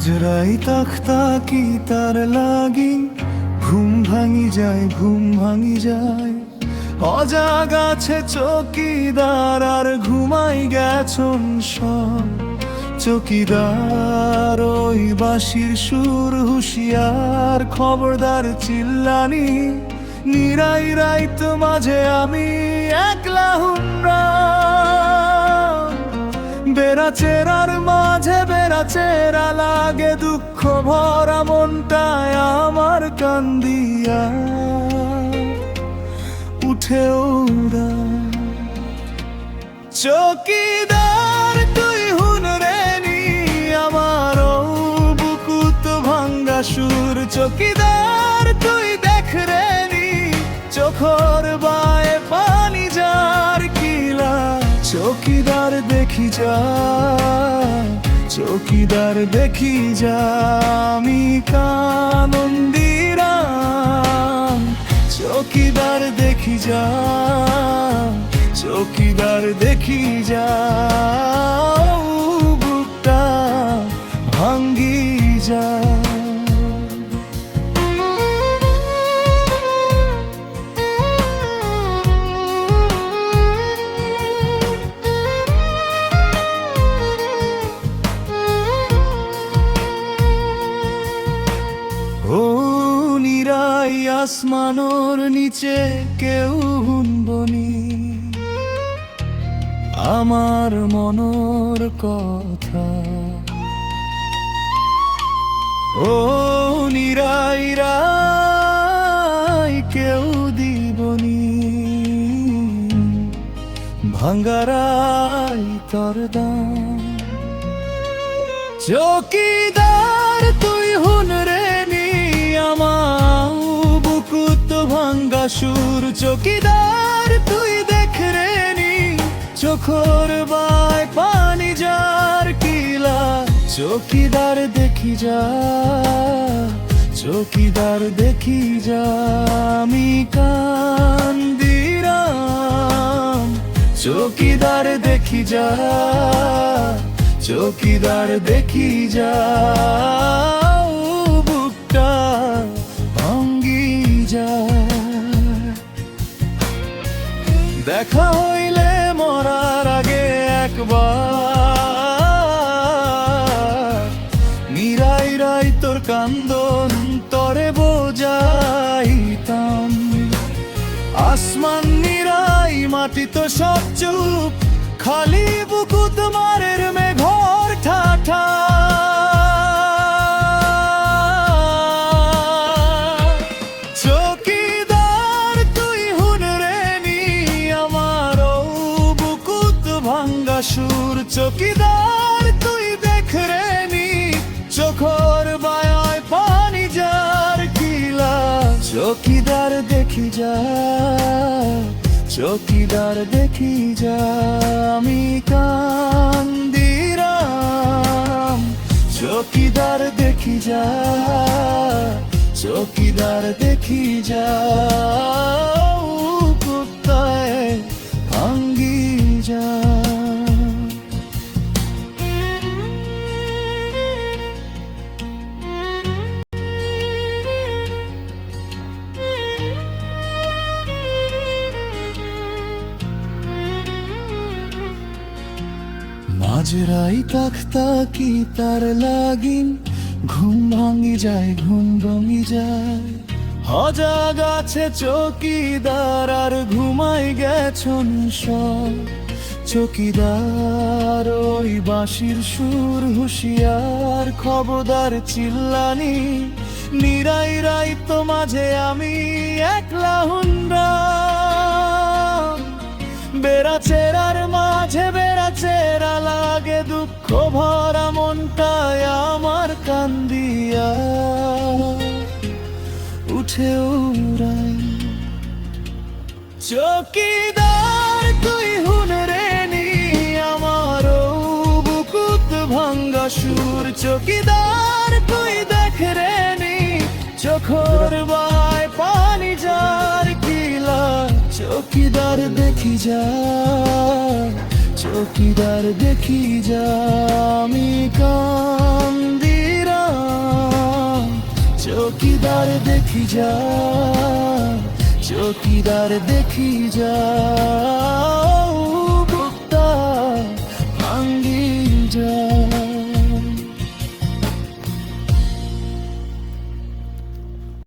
মাঝরাই তাকি তার লাগি ঘুম ভাঙি যায়, ঘুম ভাঙি যায়। অজাগ আছে চকিদার আর ঘুমাই গেছন সব। চকিদার ওই বাঁশির সুর হুঁশিয়ার, খবরদার চিল্লানি নিরাই রাইত মাঝে আমি একলা হুন্না। বেড়াচেরার মাঝে বেড়াচেরা লাগে, দুঃখ ভরা মনটায় আমার কান্দিয়া উঠে ওরা। চকিদার তুই হুন রেনি আমার বুকুত ভাঙ্গা সুর। চকিদার তুই দেখ রেনি চোখর বায়ে পানি যার কিলা। চকিদার দেখি যা, চকিদার দেখি যা, আমি কানন্দিরাম। চকিদার দেখি যা, চকিদার দেখি যা, বুকটা ভাঙ্গি যা। ও নিরাই আসমানোর নিচে কেউ হুনবনি আমার মনোর কথা। ও নিরাই রাই কেউ দিবনি ভাঙ্গারাই তোর দাম। চকিদার তুই হুন রেনি আমার বুকুত ভাঙ্গা সুর। চকিদার তুই দেখ রেনি চোখর বায় পানি যার কিলা। চকিদার দেখি যা, চকিদার দেখি যা, আমি কান্দিরাম। চকিদার দেখি যা, চকিদার দেখি যা, বুকটা ভাঙ্গি যা। দেখা হইলে মরার আগে একবার নিরাই রাই তোর কান্দন তরে বোঝাইতাম। আসমান নিরাই মাটি তো সব চুপ, খালি বুকুত মারের মেঘর ঠাঠা। চকিদার তুই হুন রেনি আমার বুকুত ভাঙ্গা সুর। চকিদার তুই দেখ রেনি চোখর বায়ায় পানি যার কিলা। চকিদার দেখি যা, চকিদার দেখি যা, আমি কান্দিরাম। চকিদার দেখি যা, চকিদার দেখি যা, কুত্তায় ভাঙ্গি যা। মাঝরাই তাকি তার লাগিন ঘুম ভাঙি যায়, ঘুম ভাঙি যায়। অজাগ আছে চকিদার আর ঘুমাই গেছন সব। চকিদার ওই বাঁশির সুর হুঁশিয়ার, খবরদার চিল্লানি নিরাই রাই তো মাঝে আমি একলা হুন্ডা। বেড়াচেরার মাঝে বেড়াচেরা লাগে, দুঃখ ভরা মনটায় আমার কান্দিয়া উঠে ওরাই। চকিদার তুই হুন রেনি আমার বুকুত ভাঙ্গা সুর। চকিদার তুই দেখ রেনি চোখর বায় পানি যার কিলা। চকিদার দেখি যা, চকিদার দেখি যা, আমি কান্দিরা। চৌকিদার দেখি যা, চৌকিদার দেখি যা।